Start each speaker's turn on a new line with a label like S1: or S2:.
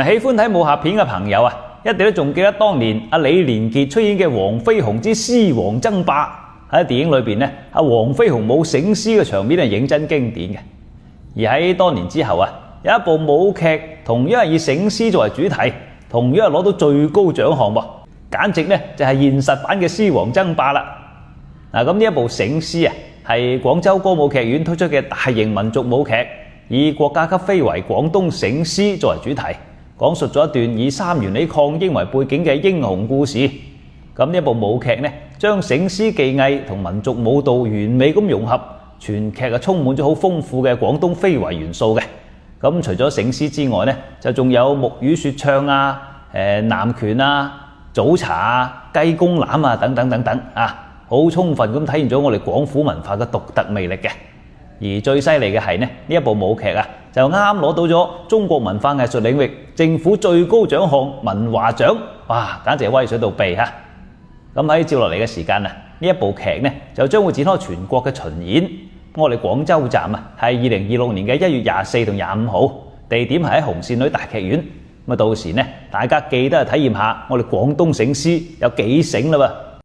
S1: 喜歡睇武俠片嘅朋友啊，一定都仲記得當年李連杰出演嘅《黃飛鴻之獅王爭霸》。喺電影裏邊咧，黃飛鴻舞醒獅嘅場面係認真經典嘅。而喺多年之後啊，有一部舞劇同樣係以醒獅作為主題，同樣係攞到最高獎項喎，簡直咧就係現實版嘅《獅王爭霸》啦。咁呢一部醒獅啊，係廣州歌舞劇院推出嘅大型民族舞劇，以國家級非遺廣東醒獅作為主題，講述咗一段以三元里抗英為背景嘅英雄故事。咁呢一部舞劇呢，將醒獅技藝同民族舞蹈完美咁融合，全劇充滿咗好豐富嘅廣東非遺元素嘅。咁除咗醒獅之外呢，就仲有木魚說唱啊、南拳啊、早茶啊、雞公欖啊等等等等啊，好充分咁體現咗我哋廣府文化嘅獨特魅力嘅。而最犀利嘅係呢一部舞劇啊，就啱啱攞到咗中國文化藝術領域政府最高獎項文華獎，哇！簡直係威水到痹嚇。咁喺接落嚟嘅時間啊，呢一部劇呢就將會展開全國嘅巡演。我哋廣州站啊係2026年嘅1月24同25號，地點係喺紅線女大劇院。到時呢，大家記得體驗下我哋廣東醒獅有幾醒啦喎！